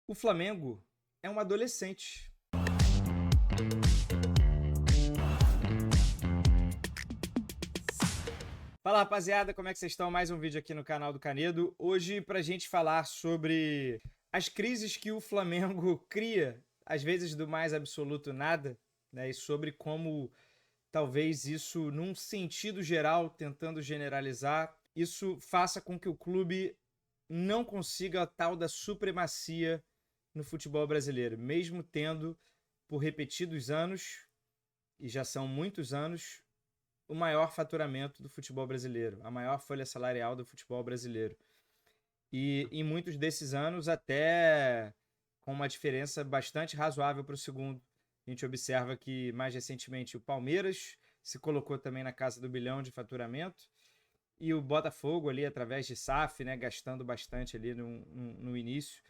O Flamengo é um adolescente. Fala, rapaziada, como é que vocês estão? Mais um vídeo aqui no canal do Canedo. Hoje pra gente falar sobre as crises que o Flamengo cria, às vezes do mais absoluto nada, né? E sobre como talvez isso, num sentido geral, tentando generalizar, isso faça com que o clube não consiga a tal da supremacia no futebol brasileiro, mesmo tendo, por repetidos anos, e já são muitos anos, o maior faturamento do futebol brasileiro, a maior folha salarial do futebol brasileiro. E em muitos desses anos, até com uma diferença bastante razoável para o segundo. A gente observa que, mais recentemente, o Palmeiras se colocou também na casa do bilhão de faturamento, e o Botafogo ali, através de SAF, né, gastando bastante ali no início.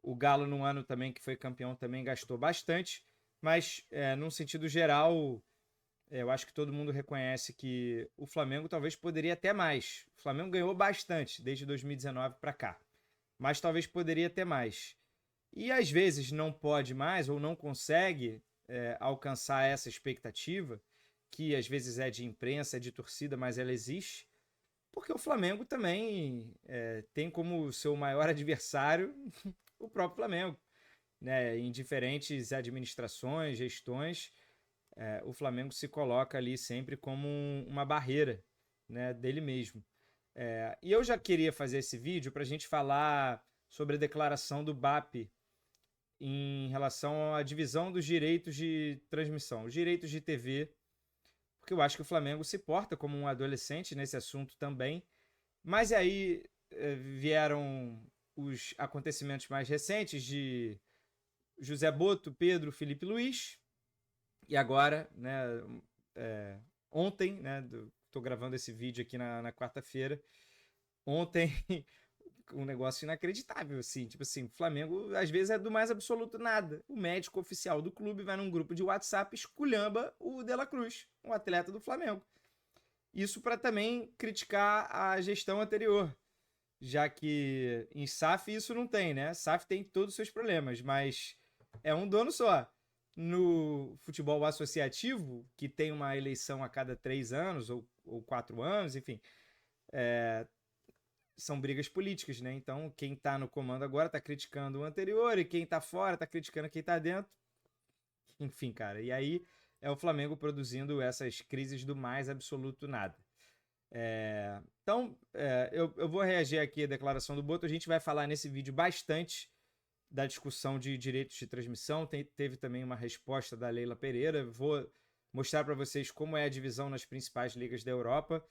O Galo, num ano também que foi campeão, também gastou bastante, mas num sentido geral, eu acho que todo mundo reconhece que o Flamengo talvez poderia até mais. O Flamengo ganhou bastante desde 2019 para cá, mas talvez poderia até mais. E às vezes não pode mais ou não consegue alcançar essa expectativa, que às vezes é de imprensa, é de torcida, mas ela existe, porque o Flamengo também tem como seu maior adversário o próprio Flamengo, né? Em diferentes administrações, gestões, o Flamengo se coloca ali sempre como uma barreira, né, dele mesmo. E eu já queria fazer esse vídeo para a gente falar sobre a declaração do BAP em relação à divisão dos direitos de transmissão, os direitos de TV, porque eu acho que o Flamengo se porta como um adolescente nesse assunto também. Mas aí vieram os acontecimentos mais recentes de José Boto, Pedro, Felipe Luiz, e agora, né, ontem, né, tô gravando esse vídeo aqui na quarta-feira, ontem um negócio inacreditável, assim, tipo assim, o Flamengo às vezes é do mais absoluto nada. O médico oficial do clube vai num grupo de WhatsApp e esculhamba o De La Cruz, um atleta do Flamengo. Isso para também criticar a gestão anterior, já que em SAF isso não tem, né? SAF tem todos os seus problemas, mas é um dono só. No futebol associativo, que tem uma eleição a cada 3 anos ou 4 anos, enfim, são brigas políticas, né? Então, quem tá no comando agora tá criticando o anterior e quem tá fora tá criticando quem tá dentro. Enfim, cara. E aí é o Flamengo produzindo essas crises do mais absoluto nada. Então, eu vou reagir aqui à declaração do Boto. A gente vai falar nesse vídeo bastante da discussão de direitos de transmissão. Teve também uma resposta da Leila Pereira. Vou mostrar para vocês como é a divisão nas principais ligas da Europa,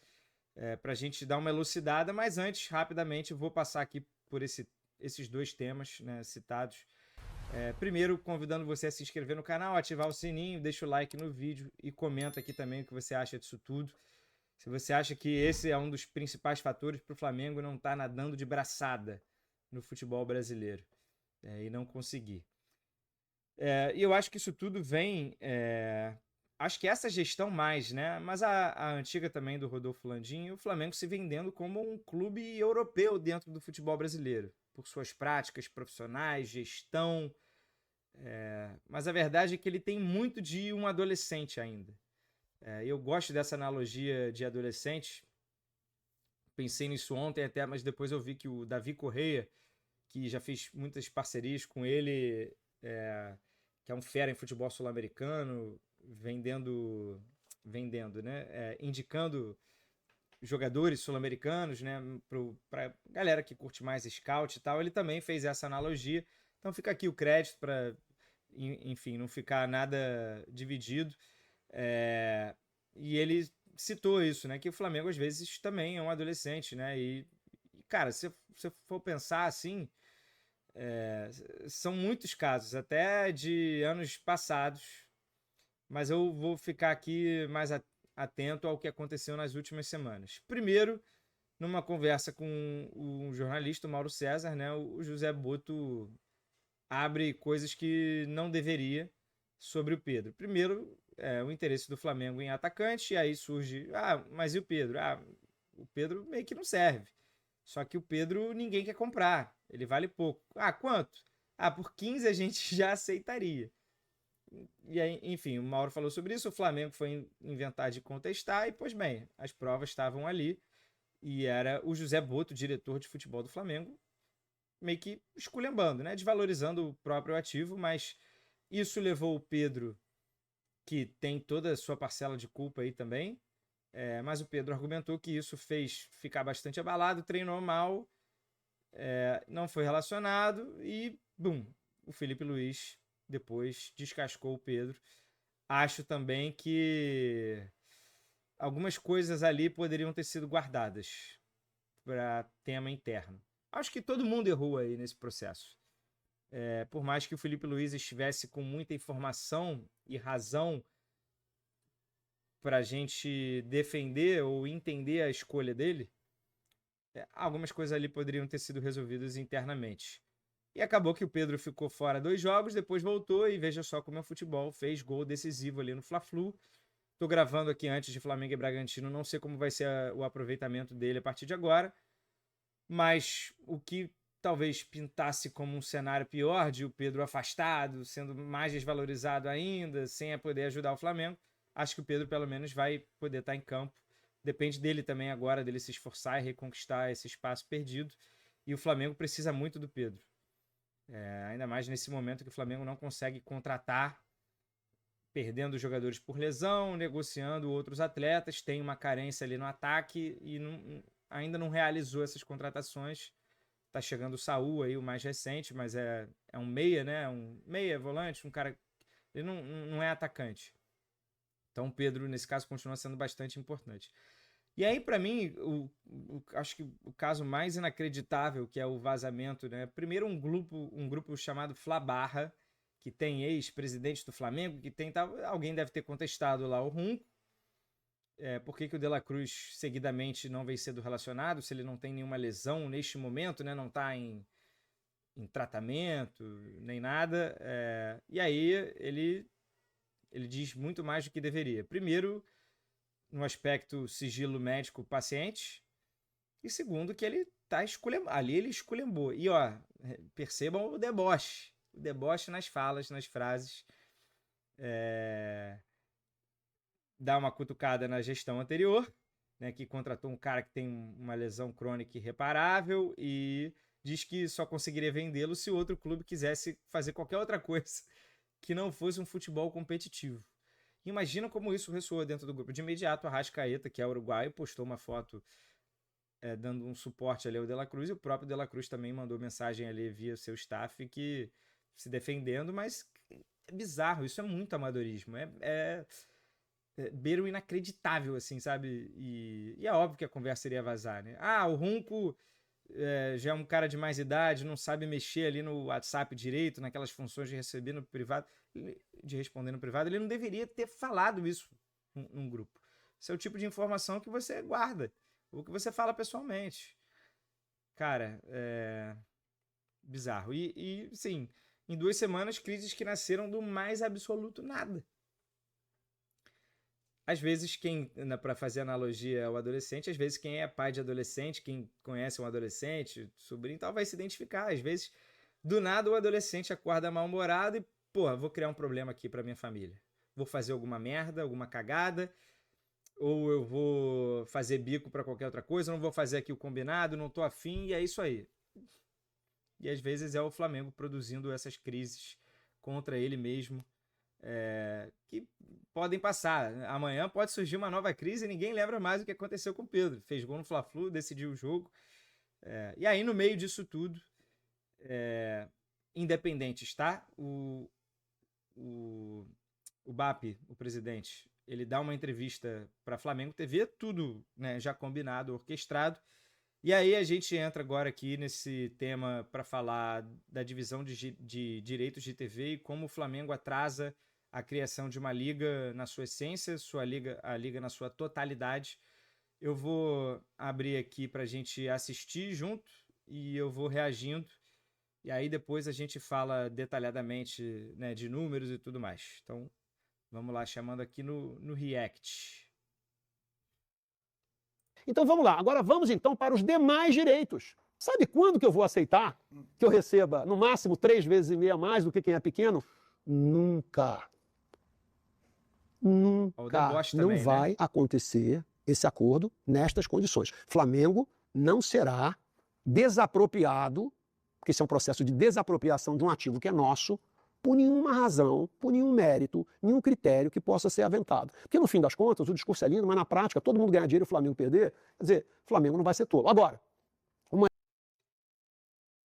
para a gente dar uma elucidada. Mas antes, rapidamente, vou passar aqui por esses dois temas, né, citados. Primeiro, convidando você a se inscrever no canal, ativar o sininho, deixa o like no vídeo e comenta aqui também o que você acha disso tudo. Se você acha que esse é um dos principais fatores para o Flamengo não estar nadando de braçada no futebol brasileiro e não conseguir. E eu acho que isso tudo vem. Acho que essa gestão mais, né? Mas a antiga também do Rodolfo Landim, o Flamengo se vendendo como um clube europeu dentro do futebol brasileiro, por suas práticas profissionais, gestão. Mas a verdade é que ele tem muito de um adolescente ainda. Eu gosto dessa analogia de adolescente. Pensei nisso ontem até, mas depois eu vi que o Davi Correia, que já fiz muitas parcerias com ele, que é um fera em futebol sul-americano, vendendo, né? Indicando jogadores sul-americanos, né? Pra galera que curte mais scout e tal, ele também fez essa analogia. Então fica aqui o crédito para, enfim, não ficar nada dividido. E ele citou isso, né? Que o Flamengo às vezes também é um adolescente, né? Cara, se você for pensar assim, são muitos casos, até de anos passados, mas eu vou ficar aqui mais atento ao que aconteceu nas últimas semanas. Primeiro, numa conversa com o jornalista Mauro César, né? O José Boto abre coisas que não deveria sobre o Pedro. Primeiro, o interesse do Flamengo em atacante, e aí surge, mas e o Pedro? O Pedro meio que não serve. Só que o Pedro ninguém quer comprar, ele vale pouco. Quanto? por 15 a gente já aceitaria. E aí, enfim, o Mauro falou sobre isso, o Flamengo foi inventar de contestar e, pois bem, as provas estavam ali e era o José Boto, diretor de futebol do Flamengo, meio que esculhambando, né? Desvalorizando o próprio ativo, mas isso levou o Pedro, que tem toda a sua parcela de culpa aí também, mas o Pedro argumentou que isso fez ficar bastante abalado, treinou mal, não foi relacionado e, bum, o Felipe Luiz depois descascou o Pedro. Acho também que algumas coisas ali poderiam ter sido guardadas para tema interno. Acho que todo mundo errou aí nesse processo. Por mais que o Felipe Luiz estivesse com muita informação e razão para a gente defender ou entender a escolha dele, algumas coisas ali poderiam ter sido resolvidas internamente. E acabou que o Pedro ficou fora 2 jogos, depois voltou e veja só como é o futebol, fez gol decisivo ali no Fla-Flu. Tô gravando aqui antes de Flamengo e Bragantino, não sei como vai ser o aproveitamento dele a partir de agora, mas o que talvez pintasse como um cenário pior de o Pedro afastado, sendo mais desvalorizado ainda, sem poder ajudar o Flamengo, acho que o Pedro pelo menos vai poder estar em campo. Depende dele também agora, dele se esforçar e reconquistar esse espaço perdido. E o Flamengo precisa muito do Pedro. Ainda mais nesse momento que o Flamengo não consegue contratar, perdendo jogadores por lesão, negociando outros atletas, tem uma carência ali no ataque e ainda não realizou essas contratações. Tá chegando o Saúl aí, o mais recente, mas é um meia, né? Um meia, volante, um cara... Ele não é atacante. Então o Pedro, nesse caso, continua sendo bastante importante. E aí, para mim, acho que o caso mais inacreditável, que é o vazamento, né? Primeiro, um grupo chamado Flabarra, que tem ex-presidente do Flamengo, que tem... Alguém deve ter contestado lá o Runco. Por que o De La Cruz seguidamente não vem sendo relacionado, se ele não tem nenhuma lesão neste momento, né? Não está em tratamento, nem nada. E aí ele diz muito mais do que deveria. Primeiro, no aspecto sigilo médico-paciente, e segundo, que ele tá esculhambando. Ali ele esculhambou. E, ó, percebam o deboche. O deboche nas falas, nas frases. Dá uma cutucada na gestão anterior, né, que contratou um cara que tem uma lesão crônica irreparável e diz que só conseguiria vendê-lo se outro clube quisesse fazer qualquer outra coisa que não fosse um futebol competitivo. Imagina como isso ressoou dentro do grupo. De imediato, a Arrascaeta, que é uruguaio, postou uma foto dando um suporte ali ao De La Cruz, e o próprio De La Cruz também mandou mensagem ali via seu staff que se defendendo, mas é bizarro, isso é muito amadorismo. Beira o inacreditável, assim, sabe? E é óbvio que a conversa iria vazar, né? O Runco já é um cara de mais idade, não sabe mexer ali no WhatsApp direito, naquelas funções de receber no privado, de responder no privado. Ele não deveria ter falado isso num grupo. Esse é o tipo de informação que você guarda, ou que você fala pessoalmente. Cara, bizarro. E sim, em 2 semanas, crises que nasceram do mais absoluto nada. Às vezes, para fazer analogia ao adolescente, às vezes quem é pai de adolescente, quem conhece um adolescente, sobrinho, tal, vai se identificar. Às vezes, do nada, o adolescente acorda mal-humorado e, vou criar um problema aqui para minha família. Vou fazer alguma merda, alguma cagada, ou eu vou fazer bico para qualquer outra coisa, não vou fazer aqui o combinado, não tô afim, e é isso aí. E às vezes é o Flamengo produzindo essas crises contra ele mesmo, que podem passar. Amanhã pode surgir uma nova crise e ninguém lembra mais o que aconteceu com o Pedro. Fez gol no Fla-Flu, decidiu o jogo. E aí, no meio disso tudo, independente está, o BAP, o presidente, ele dá uma entrevista para Flamengo TV, tudo, né, já combinado, orquestrado. E aí a gente entra agora aqui nesse tema para falar da divisão de direitos de TV e como o Flamengo atrasa a criação de uma liga na sua essência, a liga na sua totalidade. Eu vou abrir aqui para a gente assistir junto e eu vou reagindo. E aí depois a gente fala detalhadamente, né, de números e tudo mais. Então, vamos lá, chamando aqui no React. Então vamos lá, agora vamos então para os demais direitos. Sabe quando que eu vou aceitar que eu receba, no máximo, 3,5 vezes a mais do que quem é pequeno? Nunca. O Nunca. deboche Não também, né? vai acontecer esse acordo nestas condições. Flamengo não será desapropriado, porque isso é um processo de desapropriação de um ativo que é nosso, por nenhuma razão, por nenhum mérito, nenhum critério que possa ser aventado. Porque, no fim das contas, o discurso é lindo, mas na prática, todo mundo ganhar dinheiro e o Flamengo perder, quer dizer, o Flamengo não vai ser tolo. Agora,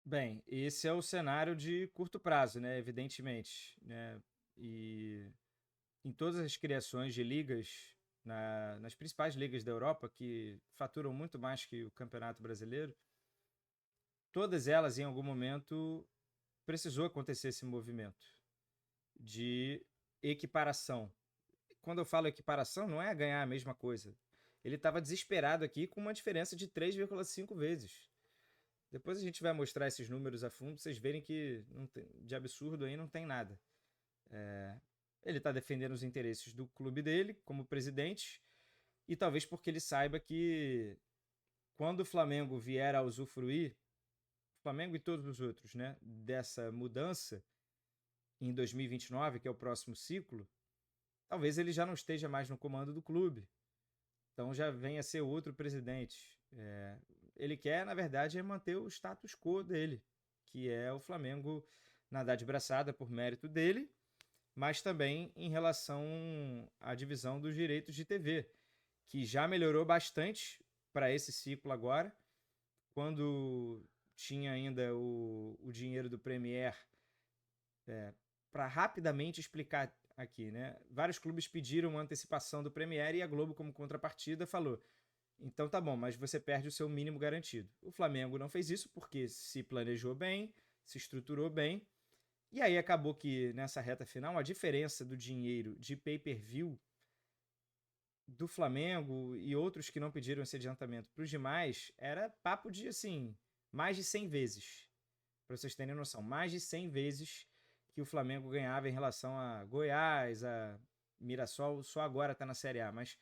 Bem, esse é o cenário de curto prazo, né? Evidentemente, né? E em todas as criações de ligas, nas principais ligas da Europa, que faturam muito mais que o Campeonato Brasileiro, todas elas, em algum momento, precisou acontecer esse movimento de equiparação. Quando eu falo equiparação, não é ganhar a mesma coisa. Ele estava desesperado aqui com uma diferença de 3,5 vezes. Depois a gente vai mostrar esses números a fundo, vocês verem que não tem, de absurdo aí não tem nada. Ele está defendendo os interesses do clube dele como presidente e talvez porque ele saiba que quando o Flamengo vier a usufruir, o Flamengo e todos os outros, né, dessa mudança em 2029, que é o próximo ciclo, talvez ele já não esteja mais no comando do clube. Então já venha a ser outro presidente. Ele quer, na verdade, manter o status quo dele, que é o Flamengo nadar de braçada por mérito dele, mas também em relação à divisão dos direitos de TV, que já melhorou bastante para esse ciclo agora, quando tinha ainda o dinheiro do Premier. Para rapidamente explicar aqui, né? Vários clubes pediram uma antecipação do Premier e a Globo, como contrapartida, falou: então tá bom, mas você perde o seu mínimo garantido. O Flamengo não fez isso porque se planejou bem, se estruturou bem, e aí acabou que nessa reta final a diferença do dinheiro de pay-per-view do Flamengo e outros que não pediram esse adiantamento para os demais era papo de, assim, mais de 100 vezes. Para vocês terem noção, mais de 100 vezes que o Flamengo ganhava em relação a Goiás, a Mirassol, só agora está na Série A, mas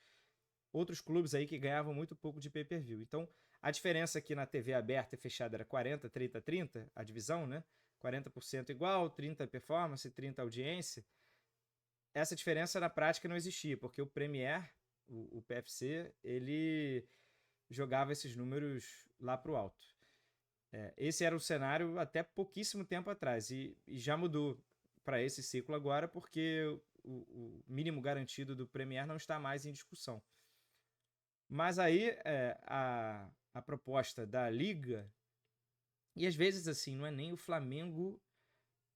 outros clubes aí que ganhavam muito pouco de pay-per-view. Então, a diferença aqui na TV aberta e fechada era 40, 30, 30, a divisão, né? 40% igual, 30 performance, 30 audiência. Essa diferença na prática não existia, porque o Premier, o PFC, ele jogava esses números lá para o alto. Esse era o cenário até pouquíssimo tempo atrás e já mudou para esse ciclo agora, porque o mínimo garantido do Premier não está mais em discussão. Mas aí a proposta da Liga, e às vezes assim, não é nem o Flamengo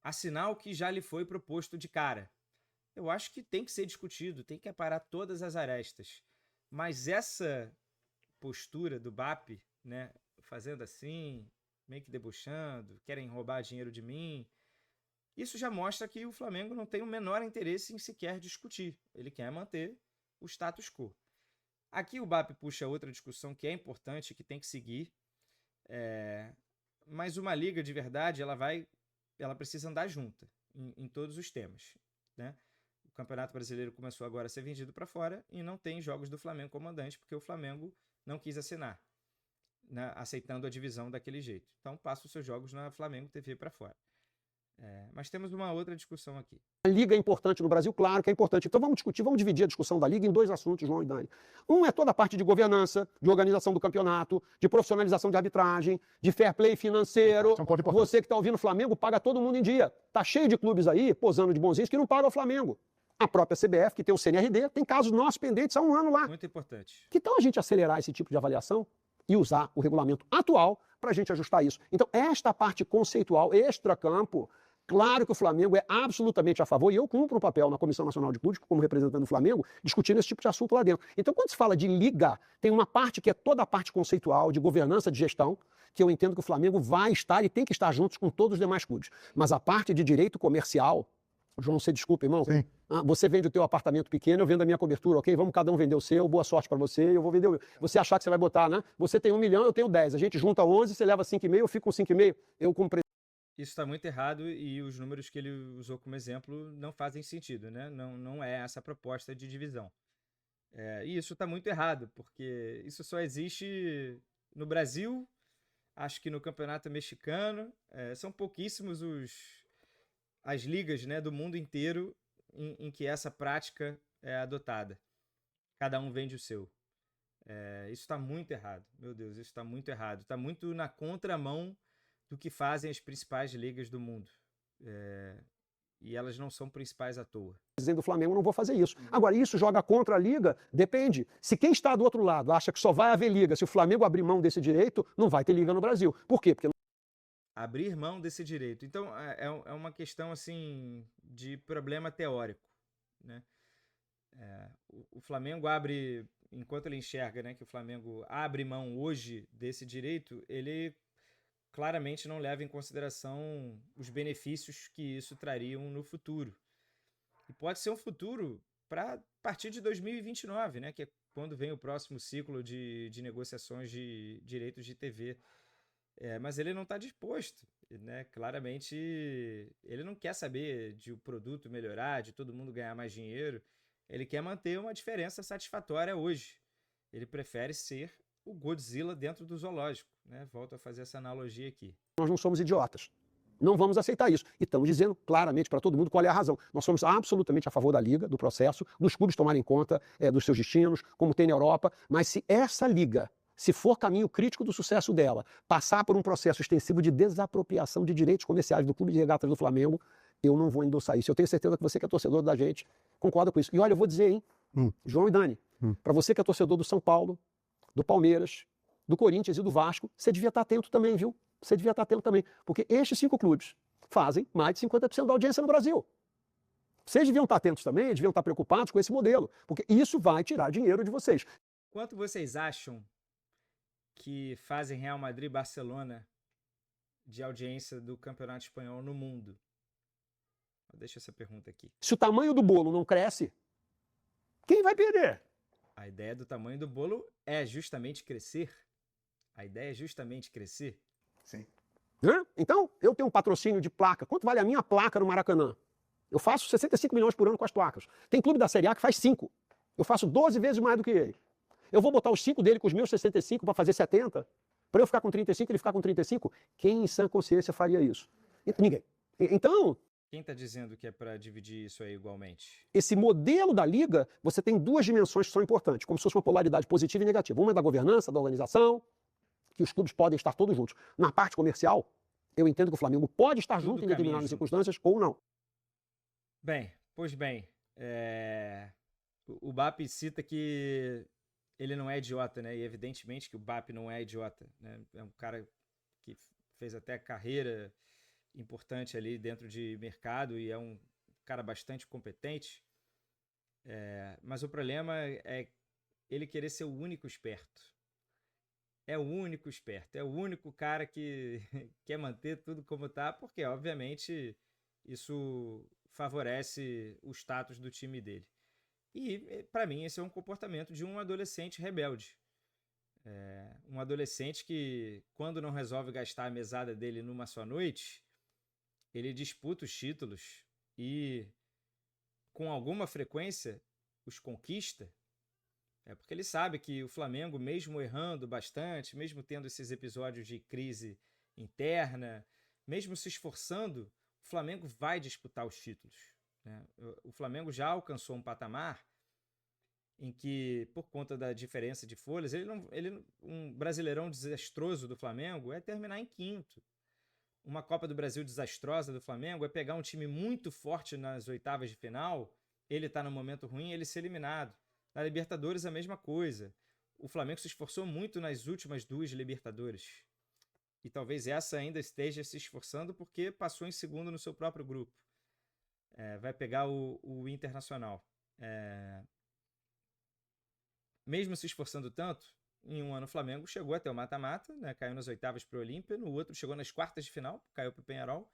assinar o que já lhe foi proposto de cara. Eu acho que tem que ser discutido, tem que aparar todas as arestas. Mas essa postura do BAP, né, fazendo assim, meio que debochando, querem roubar dinheiro de mim, isso já mostra que o Flamengo não tem o menor interesse em sequer discutir. Ele quer manter o status quo. Aqui o BAP puxa outra discussão que é importante, que tem que seguir, mas uma liga de verdade, ela precisa andar junta em todos os temas, né? O Campeonato Brasileiro começou agora a ser vendido para fora e não tem jogos do Flamengo como mandante, porque o Flamengo não quis assinar, né, aceitando a divisão daquele jeito. Então passa os seus jogos na Flamengo TV para fora. Mas temos uma outra discussão aqui. A Liga é importante no Brasil? Claro que é importante. Então vamos discutir, vamos dividir a discussão da Liga em dois assuntos, João e Dani. Um é toda a parte de governança, de organização do campeonato, de profissionalização de arbitragem, de fair play financeiro. Você que está ouvindo o Flamengo paga todo mundo em dia. Tá cheio de clubes aí, posando de bonzinhos, que não pagam o Flamengo. A própria CBF, que tem o CNRD, tem casos nossos pendentes há um ano lá. Muito importante. Que tal a gente acelerar esse tipo de avaliação e usar o regulamento atual para a gente ajustar isso? Então, esta parte conceitual, extra-campo, claro que o Flamengo é absolutamente a favor, e eu cumpro um papel na Comissão Nacional de Clubes, como representante do Flamengo, discutindo esse tipo de assunto lá dentro. Então, quando se fala de liga, tem uma parte que é toda a parte conceitual, de governança, de gestão, que eu entendo que o Flamengo vai estar e tem que estar juntos com todos os demais clubes. Mas a parte de direito comercial, João, você desculpa, irmão. Sim. Você vende o teu apartamento pequeno, eu vendo a minha cobertura, ok? Vamos cada um vender o seu, boa sorte para você, eu vou vender o meu. Você achar que você vai botar, né? Você tem 1 milhão, eu tenho 10. A gente junta 11, você leva 5,5, eu fico com 5,5. Eu como Isso está muito errado e os números que ele usou como exemplo não fazem sentido, né? Não é essa proposta de divisão. E isso está muito errado, porque isso só existe no Brasil, acho que no Campeonato Mexicano, são pouquíssimos as ligas, né, do mundo inteiro em que essa prática é adotada. Cada um vende o seu. Isso está muito errado. Meu Deus, isso está muito errado. Está muito na contramão do que fazem as principais ligas do mundo. E elas não são principais à toa. Dizendo o Flamengo, não vou fazer isso. Agora, isso joga contra a Liga? Depende. Se quem está do outro lado acha que só vai haver Liga se o Flamengo abrir mão desse direito, não vai ter Liga no Brasil. Por quê? Porque abrir mão desse direito. Então, é uma questão assim de problema teórico, né? O Flamengo abre, enquanto ele enxerga, né, que o Flamengo abre mão hoje desse direito, ele claramente não leva em consideração os benefícios que isso trariam no futuro. E pode ser um futuro para partir de 2029, né, que é quando vem o próximo ciclo de negociações de direitos de TV. Mas ele não está disposto, né? Claramente ele não quer saber de o produto melhorar, de todo mundo ganhar mais dinheiro. Ele quer manter uma diferença satisfatória hoje. Ele prefere ser o Godzilla dentro do zoológico, né? Volto a fazer essa analogia aqui. nós não somos idiotas. Não vamos aceitar isso. E estamos dizendo claramente para todo mundo qual é a razão. Nós somos absolutamente a favor da Liga, do processo, dos clubes tomarem conta dos seus destinos, como tem na Europa. Mas se essa Liga, se for caminho crítico do sucesso dela, passar por um processo extensivo de desapropriação de direitos comerciais do Clube de Regatas do Flamengo, eu não vou endossar isso. Eu tenho certeza que você que é torcedor da gente concorda com isso. E olha, eu vou dizer, hein, João e Dani, para você que é torcedor do São Paulo, do Palmeiras, do Corinthians e do Vasco, você devia estar atento também, viu? Você devia estar atento também, porque estes 5 clubes fazem mais de 50% da audiência no Brasil. Vocês deviam estar atentos também, deviam estar preocupados com esse modelo, porque isso vai tirar dinheiro de vocês. Quanto vocês acham que fazem Real Madrid e Barcelona de audiência do Campeonato Espanhol no mundo? Deixa essa pergunta aqui. Se o tamanho do bolo não cresce, quem vai perder? A ideia do tamanho do bolo é justamente crescer. A ideia é justamente crescer. Sim. Então, eu tenho um patrocínio de placa. Quanto vale a minha placa no Maracanã? Eu faço 65 milhões por ano com as placas. Tem clube da Série A que faz 5. Eu faço 12 vezes mais do que ele. Eu vou botar os 5 dele com os meus 65 para fazer 70? Para eu ficar com 35 e ele ficar com 35? Quem em sã consciência faria isso? Ninguém. Então, quem está dizendo que é para dividir isso aí igualmente? Esse modelo da Liga, você tem 2 dimensões que são importantes, como se fosse uma polaridade positiva e negativa. Uma é da governança, da organização, que os clubes podem estar todos juntos. Na parte comercial, eu entendo que o Flamengo pode estar junto em determinadas circunstâncias ou não. Bem, pois bem, o BAP cita que ele não é idiota, né? E evidentemente que o BAP não é idiota, né? É um cara que fez até carreira importante ali dentro de mercado e é um cara bastante competente. Mas o problema é ele querer ser o único esperto. É o único esperto, é o único cara que quer manter tudo como está, porque, obviamente, isso favorece o status do time dele. E, para mim, esse é um comportamento de um adolescente rebelde. Um adolescente que, quando não resolve gastar a mesada dele numa só noite, ele disputa os títulos e, com alguma frequência, os conquista. Porque ele sabe que o Flamengo, mesmo errando bastante, mesmo tendo esses episódios de crise interna, mesmo se esforçando, o Flamengo vai disputar os títulos, né? O Flamengo já alcançou um patamar em que, por conta da diferença de folhas, um brasileirão desastroso do Flamengo é terminar em 5º. Uma Copa do Brasil desastrosa do Flamengo é pegar um time muito forte nas oitavas de final, ele está no momento ruim, ele ser eliminado. Na Libertadores, a mesma coisa. O Flamengo se esforçou muito nas últimas 2 Libertadores. E talvez essa ainda esteja se esforçando porque passou em segundo no seu próprio grupo. Vai pegar o Internacional. Mesmo se esforçando tanto, em um ano o Flamengo chegou até o mata-mata, né? Caiu nas oitavas para o Olímpia, no outro chegou nas quartas de final, caiu para o Peñarol.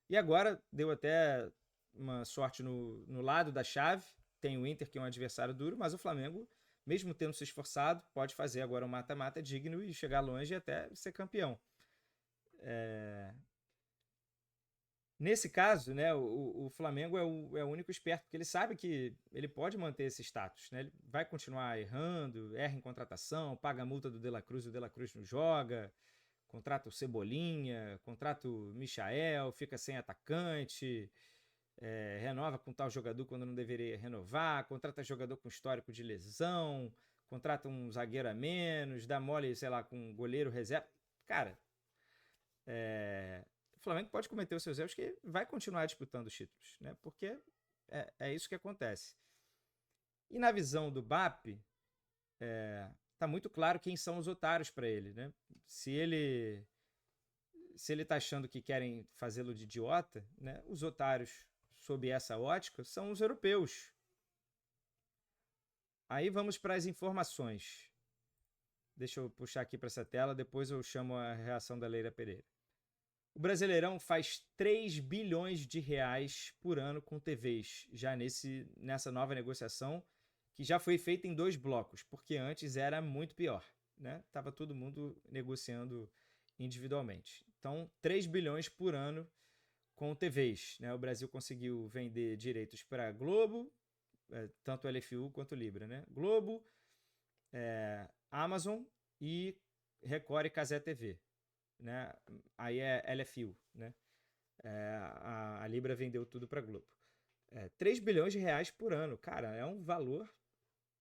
E agora deu até uma sorte no lado da chave. Tem o Inter, que é um adversário duro, mas o Flamengo, mesmo tendo se esforçado, pode fazer agora um mata-mata digno e chegar longe e até ser campeão. Nesse caso, né, o Flamengo é o único esperto, porque ele sabe que ele pode manter esse status, né? Ele vai continuar errando, erra em contratação, paga a multa do De La Cruz, o De La Cruz não joga, Contrata o Cebolinha, contrata o Michael, fica sem atacante, renova com tal jogador quando não deveria renovar, contrata jogador com histórico de lesão, contrata um zagueiro a menos, dá mole, sei lá, com um goleiro reserva. Cara, o Flamengo pode cometer os seus erros que vai continuar disputando os títulos, né? Porque é isso que acontece. E na visão do BAP, tá muito claro quem são os otários para ele, né? Se ele tá achando que querem fazê-lo de idiota, né? Os otários, sob essa ótica, são os europeus. Aí vamos para as informações. Deixa eu puxar aqui para essa tela, depois eu chamo a reação da Leila Pereira. O Brasileirão faz 3 bilhões de reais por ano com TVs, já nessa nova negociação, que já foi feita em 2 blocos, porque antes era muito pior, né? Tava todo mundo negociando individualmente. Então, 3 bilhões por ano com TVs, né? O Brasil conseguiu vender direitos para Globo, tanto LFU quanto Libra, né? Globo, Amazon e Record e Cazé TV, né? Aí é LFU, né? A Libra vendeu tudo para Globo. 3 bilhões de reais por ano, cara, é um valor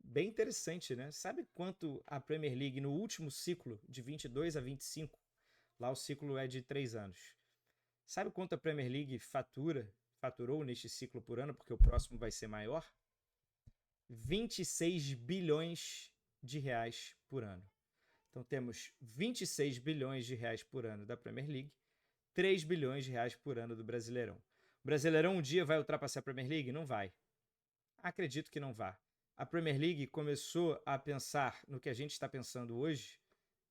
bem interessante, né? Sabe quanto a Premier League no último ciclo, de 22 a 25, lá o ciclo é de 3 anos. Sabe quanto a Premier League faturou neste ciclo por ano, porque o próximo vai ser maior? 26 bilhões de reais por ano. Então temos 26 bilhões de reais por ano da Premier League, 3 bilhões de reais por ano do Brasileirão. O Brasileirão um dia vai ultrapassar a Premier League? Não vai. Acredito que não vá. A Premier League começou a pensar no que a gente está pensando hoje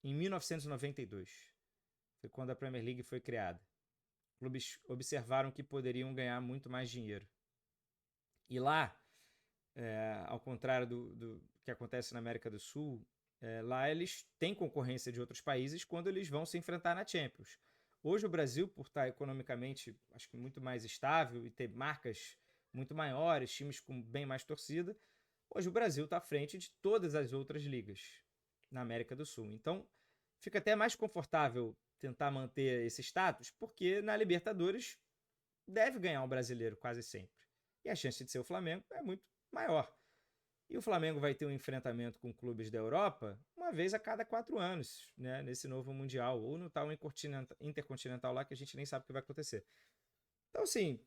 em 1992. Foi quando a Premier League foi criada. Clubes observaram que poderiam ganhar muito mais dinheiro. E lá, ao contrário do que acontece na América do Sul, lá eles têm concorrência de outros países quando eles vão se enfrentar na Champions. Hoje o Brasil, por estar economicamente, acho que muito mais estável e ter marcas muito maiores, times com bem mais torcida, hoje o Brasil está à frente de todas as outras ligas na América do Sul. Então, fica até mais confortável tentar manter esse status, porque na Libertadores deve ganhar um brasileiro quase sempre. E a chance de ser o Flamengo é muito maior. E o Flamengo vai ter um enfrentamento com clubes da Europa uma vez a cada 4 anos, né? Nesse novo Mundial, ou no tal Intercontinental lá que a gente nem sabe o que vai acontecer. Então, assim,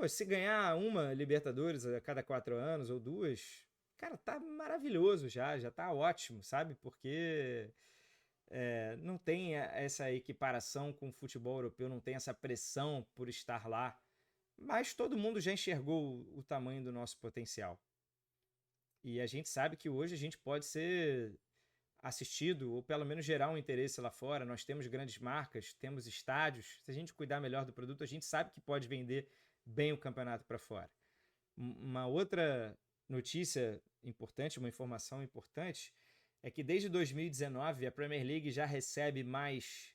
se ganhar uma Libertadores a cada 4 anos ou 2, cara, tá maravilhoso já tá ótimo, sabe? Porque não tem essa equiparação com o futebol europeu, não tem essa pressão por estar lá, mas todo mundo já enxergou o tamanho do nosso potencial. E a gente sabe que hoje a gente pode ser assistido, ou pelo menos gerar um interesse lá fora. Nós temos grandes marcas, temos estádios. Se a gente cuidar melhor do produto, a gente sabe que pode vender bem o campeonato para fora. Uma outra notícia importante, uma informação importante, é que desde 2019 a Premier League já recebe mais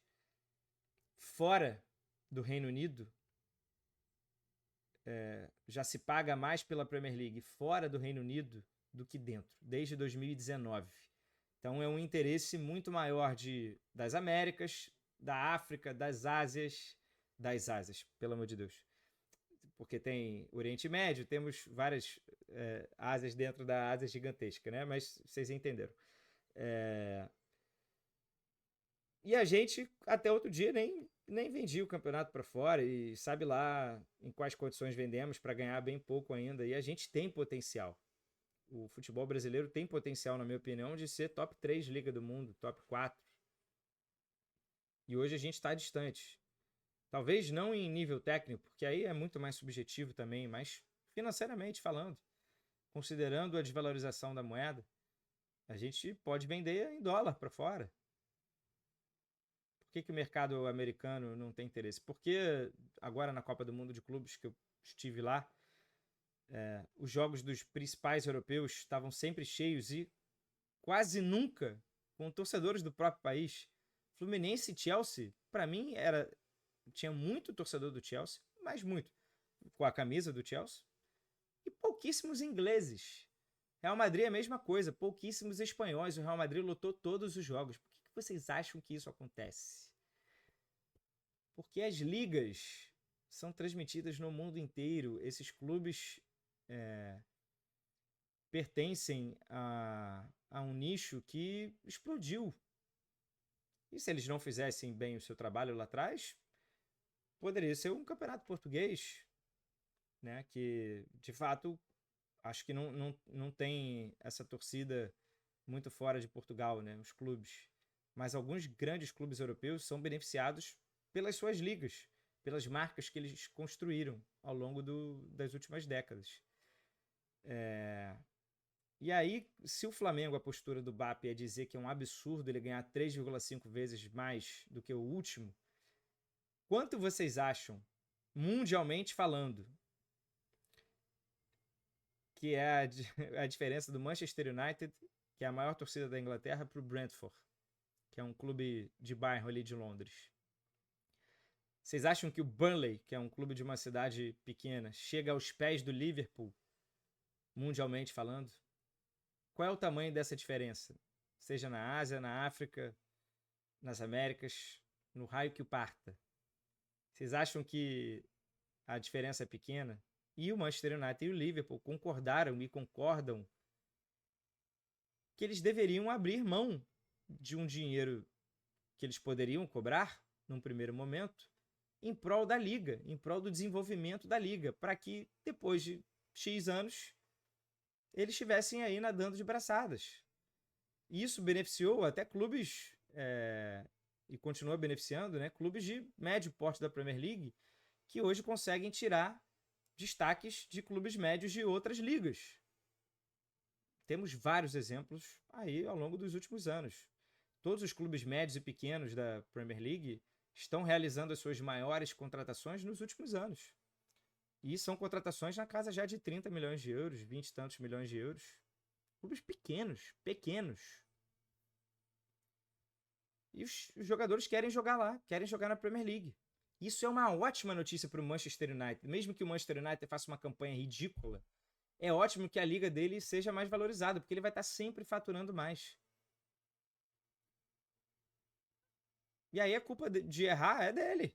fora do Reino Unido, já se paga mais pela Premier League fora do Reino Unido do que dentro, desde 2019. Então é um interesse muito maior das Américas, da África, das Ásias, pelo amor de Deus. Porque tem Oriente Médio, temos várias Ásias dentro da Ásia gigantesca, né? Mas vocês entenderam. E a gente, até outro dia, nem vendia o campeonato para fora e sabe lá em quais condições vendemos para ganhar bem pouco ainda. E a gente tem potencial. O futebol brasileiro tem potencial, na minha opinião, de ser top 3 Liga do Mundo, top 4. E hoje a gente está distante. Talvez não em nível técnico, porque aí é muito mais subjetivo também, mas financeiramente falando, considerando a desvalorização da moeda, a gente pode vender em dólar para fora. Por que o mercado americano não tem interesse? Porque agora na Copa do Mundo de Clubes, que eu estive lá, os jogos dos principais europeus estavam sempre cheios e quase nunca com torcedores do próprio país. Fluminense e Chelsea, para mim, tinha muito torcedor do Chelsea, mas muito, com a camisa do Chelsea, e pouquíssimos ingleses. Real Madrid é a mesma coisa, pouquíssimos espanhóis. O Real Madrid lotou todos os jogos. Por que vocês acham que isso acontece? Porque as ligas são transmitidas no mundo inteiro. Esses clubes pertencem a um nicho que explodiu. E se eles não fizessem bem o seu trabalho lá atrás, poderia ser um campeonato português, né? Que, de fato, acho que não tem essa torcida muito fora de Portugal, né? Os clubes. Mas alguns grandes clubes europeus são beneficiados pelas suas ligas, pelas marcas que eles construíram ao longo das últimas décadas. E aí, se o Flamengo, a postura do BAP é dizer que é um absurdo ele ganhar 3,5 vezes mais do que o último, quanto vocês acham, mundialmente falando, que é a diferença do Manchester United, que é a maior torcida da Inglaterra, para o Brentford, que é um clube de bairro ali de Londres? Vocês acham que o Burnley, que é um clube de uma cidade pequena, chega aos pés do Liverpool, mundialmente falando? Qual é o tamanho dessa diferença? Seja na Ásia, na África, nas Américas, no raio que o parta. Vocês acham que a diferença é pequena? E o Manchester United e o Liverpool concordaram e concordam que eles deveriam abrir mão de um dinheiro que eles poderiam cobrar, num primeiro momento, em prol da liga, em prol do desenvolvimento da liga, para que depois de X anos eles estivessem aí nadando de braçadas. E isso beneficiou até clubes, e continua beneficiando, né, clubes de médio porte da Premier League, que hoje conseguem tirar destaques de clubes médios de outras ligas. Temos vários exemplos aí ao longo dos últimos anos. Todos os clubes médios e pequenos da Premier League estão realizando as suas maiores contratações nos últimos anos. E são contratações na casa já de 30 milhões de euros, 20 e tantos milhões de euros. Clubes pequenos. E os jogadores querem jogar lá, querem jogar na Premier League. Isso é uma ótima notícia para o Manchester United. Mesmo que o Manchester United faça uma campanha ridícula, é ótimo que a liga dele seja mais valorizada, porque ele vai estar sempre faturando mais. E aí a culpa de errar é dele.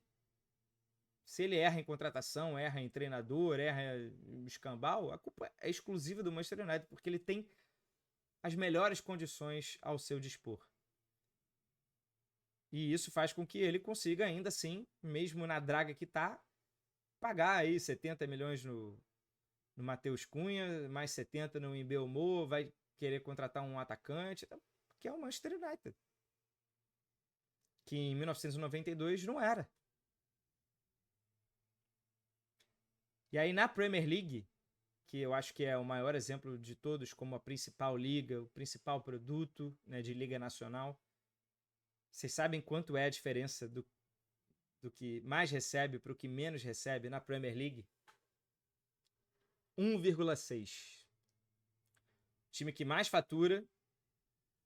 Se ele erra em contratação, erra em treinador, erra em escambau, a culpa é exclusiva do Manchester United, porque ele tem as melhores condições ao seu dispor. E isso faz com que ele consiga ainda assim, mesmo na draga que está, pagar aí 70 milhões no Matheus Cunha, mais 70 no Mbeumo, vai querer contratar um atacante, que é o Manchester United. Que em 1992 não era. E aí na Premier League, que eu acho que é o maior exemplo de todos como a principal liga, o principal produto, né, de liga nacional, vocês sabem quanto é a diferença do que mais recebe para o que menos recebe na Premier League? 1,6. Time que mais fatura,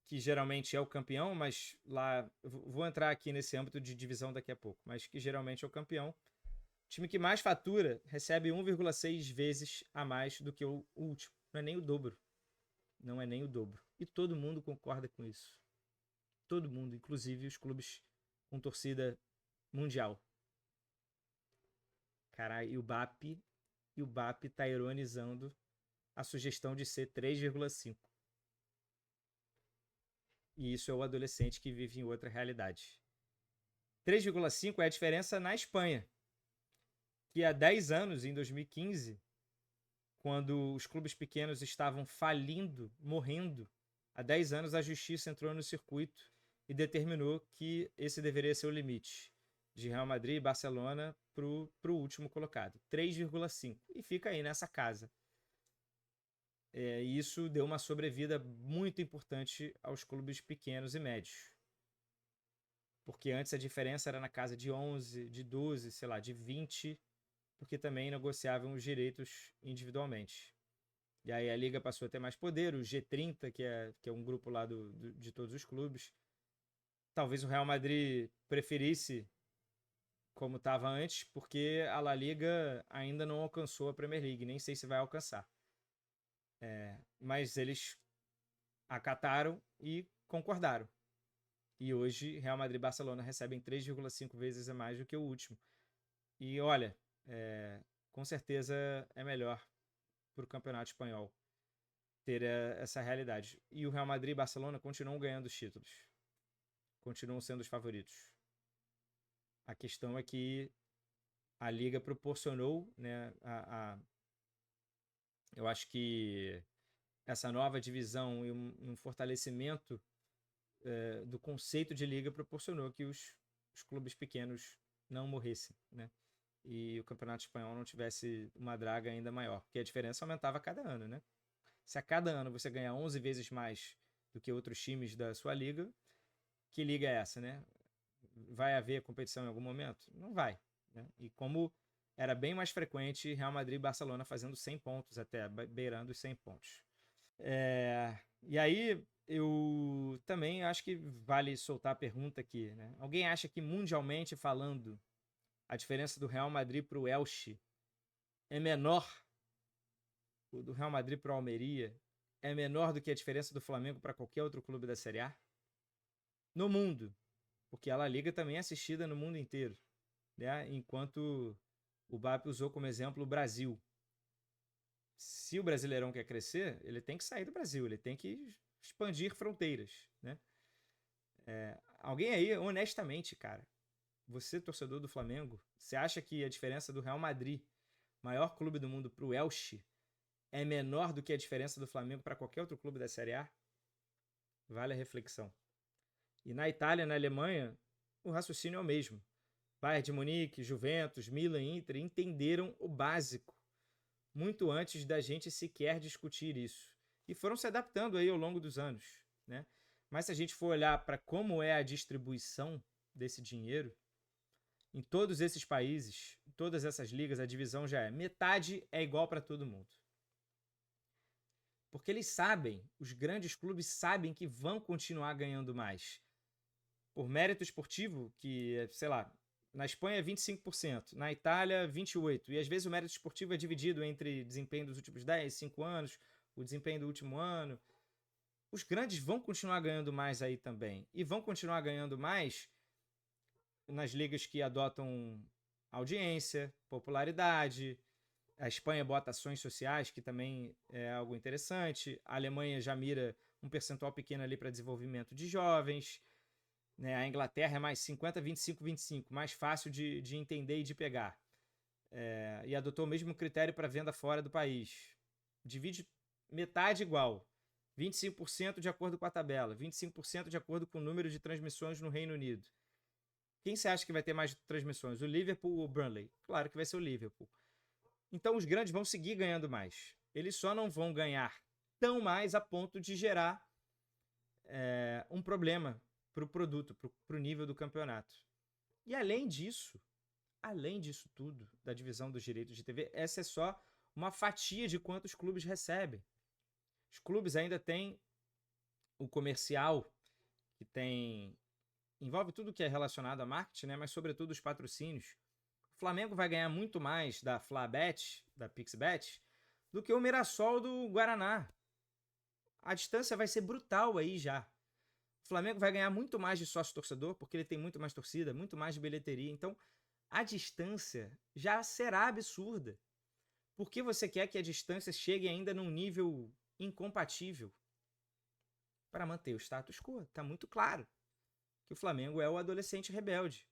que geralmente é o campeão, mas lá vou entrar aqui nesse âmbito de divisão daqui a pouco, mas que geralmente é o campeão. O time que mais fatura recebe 1,6 vezes a mais do que o último. Não é nem o dobro. Não é nem o dobro. E todo mundo concorda com isso. Todo mundo, inclusive os clubes com torcida mundial. Caralho, e o BAP tá ironizando a sugestão de ser 3,5. E isso é o adolescente que vive em outra realidade. 3,5 é a diferença na Espanha, que há 10 anos, em 2015, quando os clubes pequenos estavam falindo, morrendo, há 10 anos a justiça entrou no circuito e determinou que esse deveria ser o limite de Real Madrid e Barcelona para o último colocado, 3,5. E fica aí nessa casa. E isso deu uma sobrevida muito importante aos clubes pequenos e médios. Porque antes a diferença era na casa de 11, de 12, sei lá, de 20, porque também negociavam os direitos individualmente. E aí a liga passou a ter mais poder, o G30, que é um grupo lá de todos os clubes. Talvez o Real Madrid preferisse como estava antes, porque a La Liga ainda não alcançou a Premier League, nem sei se vai alcançar. Mas eles acataram e concordaram. E hoje, Real Madrid e Barcelona recebem 3,5 vezes a mais do que o último. E olha, com certeza é melhor para o campeonato espanhol ter essa realidade. E o Real Madrid e Barcelona continuam ganhando os títulos. Continuam sendo os favoritos. A questão é que a Liga proporcionou, né, eu acho que essa nova divisão e um fortalecimento do conceito de Liga proporcionou que os clubes pequenos não morressem, né? E o Campeonato Espanhol não tivesse uma draga ainda maior, porque a diferença aumentava a cada ano, né? Se a cada ano você ganhar 11 vezes mais do que outros times da sua liga, que liga é essa, né? Vai haver competição em algum momento? Não vai, né? E como era bem mais frequente Real Madrid e Barcelona fazendo 100 pontos até, beirando os 100 pontos. E aí eu também acho que vale soltar a pergunta aqui, né? Alguém acha que mundialmente falando a diferença do Real Madrid para o Elche é menor, o do Real Madrid para o Almeria é menor do que a diferença do Flamengo para qualquer outro clube da Série A? No mundo, porque a La Liga também é assistida no mundo inteiro, né? Enquanto o BAP usou como exemplo o Brasil. Se o Brasileirão quer crescer, ele tem que sair do Brasil, ele tem que expandir fronteiras, né? Alguém aí, honestamente, cara, você, torcedor do Flamengo, você acha que a diferença do Real Madrid, maior clube do mundo, para o Elche, é menor do que a diferença do Flamengo para qualquer outro clube da Série A? Vale a reflexão. E na Itália, na Alemanha, o raciocínio é o mesmo. Bayern de Munique, Juventus, Milan e Inter entenderam o básico muito antes da gente sequer discutir isso. E foram se adaptando aí ao longo dos anos, né? Mas se a gente for olhar para como é a distribuição desse dinheiro, em todos esses países, em todas essas ligas, a divisão já é metade é igual para todo mundo. Porque eles sabem, os grandes clubes sabem que vão continuar ganhando mais. Por mérito esportivo, que, sei lá, na Espanha é 25%, na Itália 28%. E às vezes o mérito esportivo é dividido entre desempenho dos últimos 10, 5 anos, o desempenho do último ano. Os grandes vão continuar ganhando mais aí também. E vão continuar ganhando mais nas ligas que adotam audiência, popularidade. A Espanha bota ações sociais, que também é algo interessante. A Alemanha já mira um percentual pequeno ali para desenvolvimento de jovens. Né? A Inglaterra é mais 50, 25, 25, mais fácil de entender e de pegar. E adotou o mesmo critério para venda fora do país. Divide metade igual. 25% de acordo com a tabela, 25% de acordo com o número de transmissões no Reino Unido. Quem você acha que vai ter mais transmissões? O Liverpool ou o Burnley? Claro que vai ser o Liverpool. Então os grandes vão seguir ganhando mais. Eles só não vão ganhar tão mais a ponto de gerar um problema para o produto, para o nível do campeonato. E além disso tudo, da divisão dos direitos de TV, essa é só uma fatia de quantos clubes recebem. Os clubes ainda têm o comercial, que envolve tudo que é relacionado a marketing, né? Mas sobretudo os patrocínios. O Flamengo vai ganhar muito mais da Flabet, da Pixbet, do que o Mirassol do Guaraná. A distância vai ser brutal aí já. O Flamengo vai ganhar muito mais de sócio-torcedor, porque ele tem muito mais torcida, muito mais de bilheteria. Então, a distância já será absurda. Por que você quer que a distância chegue ainda num nível incompatível? Para manter o status quo. Está muito claro que o Flamengo é o adolescente rebelde.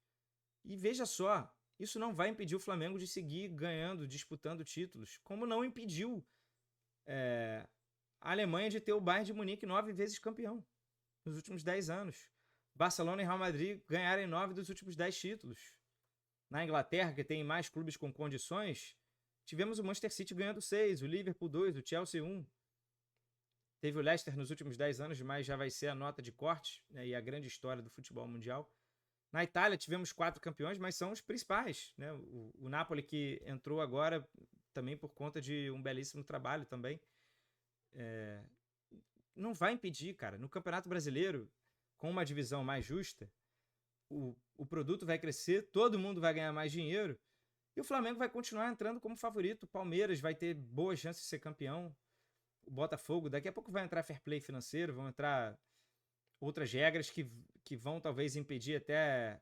E veja só, isso não vai impedir o Flamengo de seguir ganhando, disputando títulos, como não impediu a Alemanha de ter o Bayern de Munique 9 vezes campeão nos últimos 10 anos. Barcelona e Real Madrid ganharem 9 dos últimos 10 títulos. Na Inglaterra, que tem mais clubes com condições, tivemos o Manchester City ganhando 6, o Liverpool 2, o Chelsea 1. Teve o Leicester nos últimos 10 anos, mas já vai ser a nota de corte, né, e a grande história do futebol mundial. Na Itália tivemos 4 campeões, mas são os principais. Né? O Napoli, que entrou agora também por conta de um belíssimo trabalho também. Não vai impedir, cara. No Campeonato Brasileiro, com uma divisão mais justa, o produto vai crescer, todo mundo vai ganhar mais dinheiro e o Flamengo vai continuar entrando como favorito. O Palmeiras vai ter boas chances de ser campeão. O Botafogo, daqui a pouco vai entrar fair play financeiro, vão entrar outras regras que vão talvez impedir até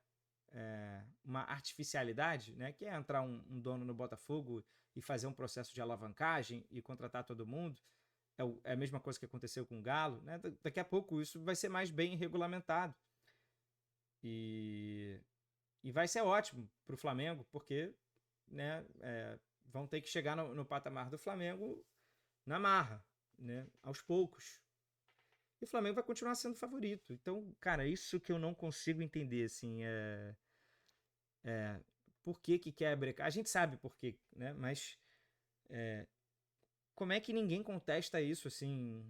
uma artificialidade, né? Que é entrar um dono no Botafogo e fazer um processo de alavancagem e contratar todo mundo. É a mesma coisa que aconteceu com o Galo, né? Daqui a pouco isso vai ser mais bem regulamentado. E vai ser ótimo para o Flamengo, porque, né, vão ter que chegar no patamar do Flamengo na marra, né, aos poucos. E o Flamengo vai continuar sendo favorito. Então, cara, isso que eu não consigo entender, assim, por que quer brecar. A gente sabe por quê, né, mas como é que ninguém contesta isso, assim,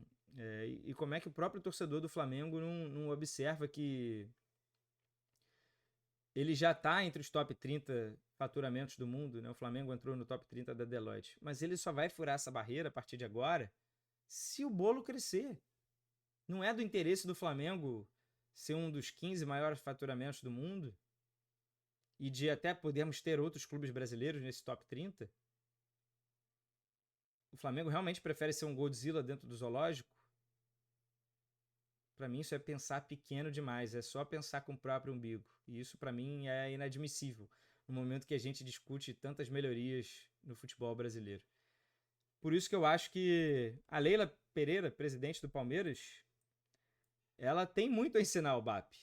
e como é que o próprio torcedor do Flamengo não observa que ele já está entre os top 30 faturamentos do mundo, né? O Flamengo entrou no top 30 da Deloitte, mas ele só vai furar essa barreira a partir de agora se o bolo crescer. Não é do interesse do Flamengo ser um dos 15 maiores faturamentos do mundo e de até podermos ter outros clubes brasileiros nesse top 30? O Flamengo realmente prefere ser um Godzilla dentro do zoológico? Para mim isso é pensar pequeno demais, é só pensar com o próprio umbigo. E isso para mim é inadmissível no momento que a gente discute tantas melhorias no futebol brasileiro. Por isso que eu acho que a Leila Pereira, presidente do Palmeiras, ela tem muito a ensinar ao BAP.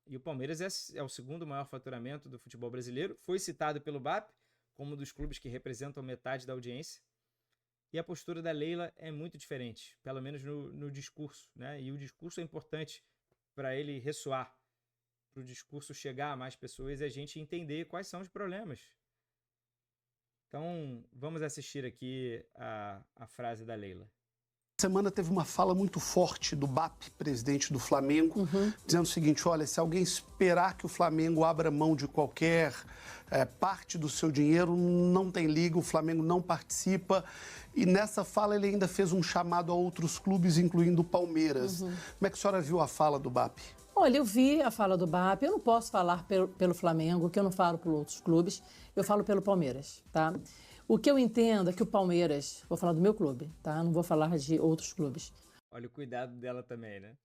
E o Palmeiras é o segundo maior faturamento do futebol brasileiro. Foi citado pelo BAP como um dos clubes que representam metade da audiência. E a postura da Leila é muito diferente, pelo menos no discurso, né? E o discurso é importante para ele ressoar, para o discurso chegar a mais pessoas e a gente entender quais são os problemas. Então, vamos assistir aqui a frase da Leila. Semana teve uma fala muito forte do BAP, presidente do Flamengo, dizendo o seguinte: olha, se alguém esperar que o Flamengo abra mão de qualquer parte do seu dinheiro, não tem liga, o Flamengo não participa. E nessa fala ele ainda fez um chamado a outros clubes, incluindo o Palmeiras. Como é que a senhora viu a fala do BAP? Olha, eu vi a fala do BAP, eu não posso falar pelo Flamengo, que eu não falo por outros clubes, eu falo pelo Palmeiras, tá? O que eu entendo é que o Palmeiras, vou falar do meu clube, tá? Não vou falar de outros clubes. Olha o cuidado dela também, né?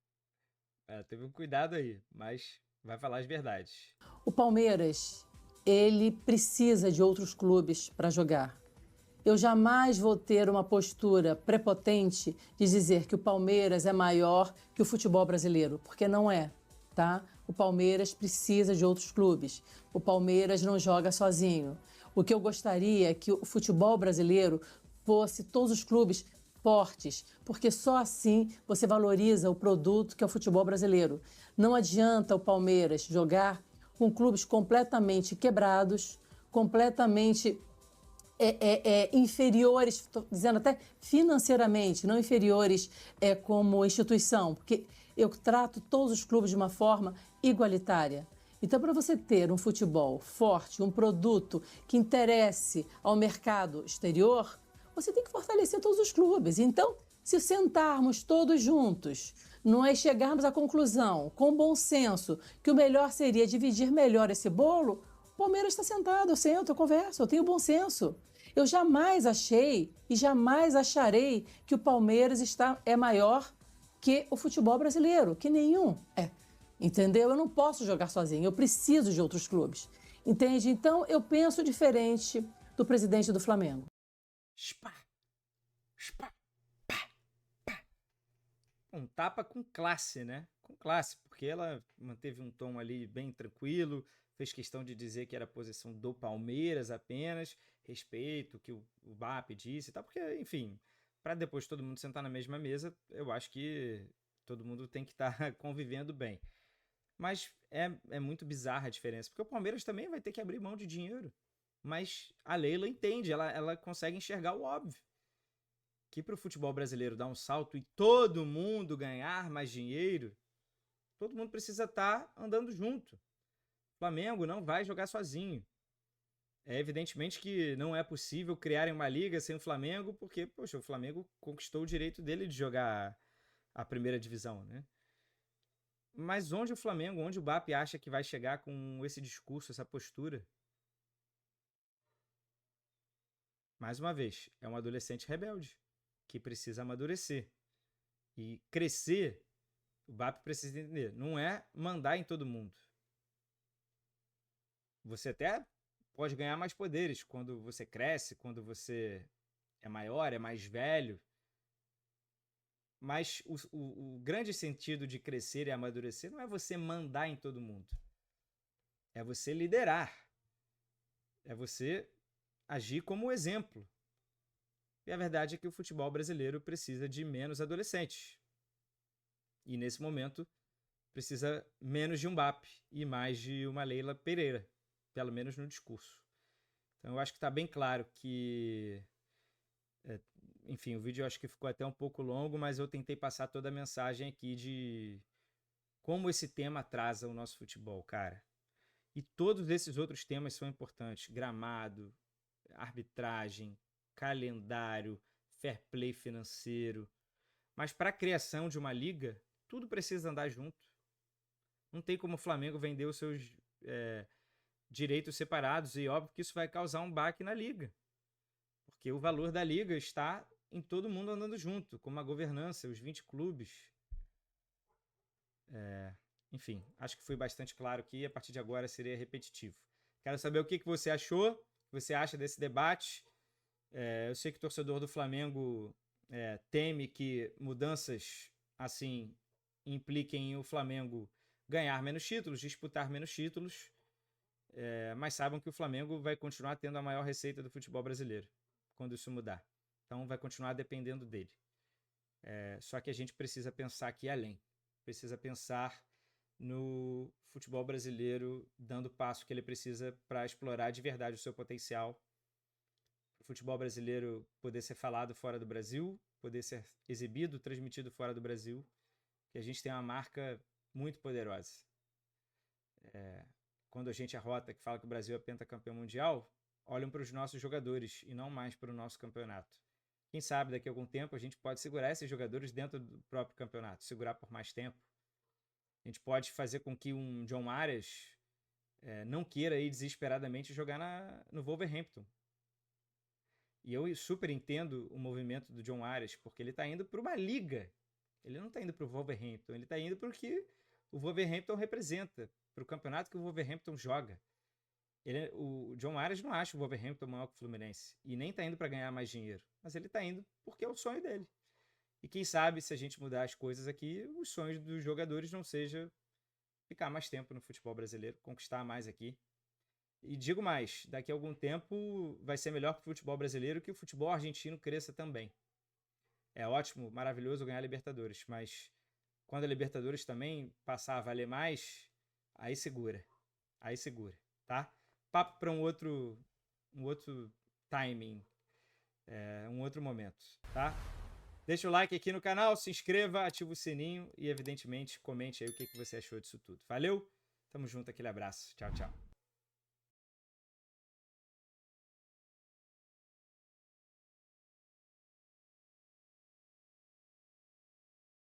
Teve um cuidado aí, mas vai falar as verdades. O Palmeiras, ele precisa de outros clubes para jogar. Eu jamais vou ter uma postura prepotente de dizer que o Palmeiras é maior que o futebol brasileiro, porque não é, tá? O Palmeiras precisa de outros clubes. O Palmeiras não joga sozinho. O que eu gostaria é que o futebol brasileiro fosse todos os clubes fortes, porque só assim você valoriza o produto que é o futebol brasileiro. Não adianta o Palmeiras jogar com clubes completamente quebrados, completamente inferiores, estou dizendo até financeiramente, não inferiores como instituição, porque eu trato todos os clubes de uma forma igualitária. Então, para você ter um futebol forte, um produto que interesse ao mercado exterior, você tem que fortalecer todos os clubes. Então, se sentarmos todos juntos, não é chegarmos à conclusão, com bom senso, que o melhor seria dividir melhor esse bolo, o Palmeiras está sentado, eu sento, eu converso, eu tenho bom senso. Eu jamais achei e jamais acharei que o Palmeiras é maior que o futebol brasileiro, que nenhum é. Entendeu? Eu não posso jogar sozinho, eu preciso de outros clubes. Entende? Então, eu penso diferente do presidente do Flamengo. Spá, spá, pá, pá. Um tapa com classe, né? Com classe, porque ela manteve um tom ali bem tranquilo, fez questão de dizer que era a posição do Palmeiras apenas, respeito o que o BAP disse e tal, porque, enfim, para depois todo mundo sentar na mesma mesa, eu acho que todo mundo tem que estar convivendo bem. Mas é muito bizarra a diferença, porque o Palmeiras também vai ter que abrir mão de dinheiro. Mas a Leila entende, ela consegue enxergar o óbvio. Que para o futebol brasileiro dar um salto e todo mundo ganhar mais dinheiro, todo mundo precisa estar andando junto. O Flamengo não vai jogar sozinho. É evidentemente que não é possível criarem uma liga sem o Flamengo, porque, poxa, o Flamengo conquistou o direito dele de jogar a primeira divisão, né? Mas onde o Flamengo, onde o BAP acha que vai chegar com esse discurso, essa postura? Mais uma vez, é um adolescente rebelde que precisa amadurecer. E crescer, O BAP precisa entender. Não é mandar em todo mundo. Você até pode ganhar mais poderes quando você cresce, quando você é maior, é mais velho. Mas o grande sentido de crescer e amadurecer não é você mandar em todo mundo. É você liderar. É você agir como exemplo. E a verdade é que o futebol brasileiro precisa de menos adolescentes. E nesse momento precisa menos de um BAP e mais de uma Leila Pereira, pelo menos no discurso. Então eu acho que está bem claro que... enfim, o vídeo eu acho que ficou até um pouco longo, mas eu tentei passar toda a mensagem aqui de como esse tema atrasa o nosso futebol, cara. E todos esses outros temas são importantes. Gramado, arbitragem, calendário, fair play financeiro. Mas para a criação de uma liga, tudo precisa andar junto. Não tem como o Flamengo vender os seus direitos separados, e óbvio que isso vai causar um baque na liga. Porque o valor da liga está em todo mundo andando junto, como a governança, os 20 clubes. Enfim, acho que foi bastante claro que a partir de agora seria repetitivo. Quero saber o que você achou, o que você acha desse debate. Eu sei que o torcedor do Flamengo teme que mudanças assim impliquem o Flamengo ganhar menos títulos, disputar menos títulos, mas saibam que o Flamengo vai continuar tendo a maior receita do futebol brasileiro quando isso mudar. Então vai continuar dependendo dele. Só que a gente precisa pensar aqui além. Precisa pensar no futebol brasileiro dando o passo que ele precisa para explorar de verdade o seu potencial. O futebol brasileiro poder ser falado fora do Brasil, poder ser exibido, transmitido fora do Brasil. E a gente tem uma marca muito poderosa. Quando a gente arrota que fala que o Brasil é pentacampeão mundial, olham para os nossos jogadores e não mais para o nosso campeonato. Quem sabe daqui a algum tempo a gente pode segurar esses jogadores dentro do próprio campeonato, segurar por mais tempo. A gente pode fazer com que um John Arias não queira ir desesperadamente jogar no Wolverhampton. E eu super entendo o movimento do John Arias, porque ele está indo para uma liga. Ele não está indo para o Wolverhampton, ele está indo para o que o Wolverhampton representa, para o campeonato que o Wolverhampton joga. O John Arias não acha o Wolverhampton maior que o Fluminense e nem está indo para ganhar mais dinheiro, mas ele está indo porque é o sonho dele. E quem sabe, se a gente mudar as coisas aqui, os sonhos dos jogadores não seja ficar mais tempo no futebol brasileiro, conquistar mais aqui. E digo mais, daqui a algum tempo vai ser melhor para o futebol brasileiro que o futebol argentino cresça também. É ótimo, maravilhoso ganhar a Libertadores, mas quando a Libertadores também passar a valer mais, aí segura. Aí segura, tá? Papo para um outro timing, um outro momento, tá? Deixa o like aqui no canal, se inscreva, ativa o sininho e, evidentemente, comente aí o que você achou disso tudo. Valeu? Tamo junto, aquele abraço. Tchau, tchau.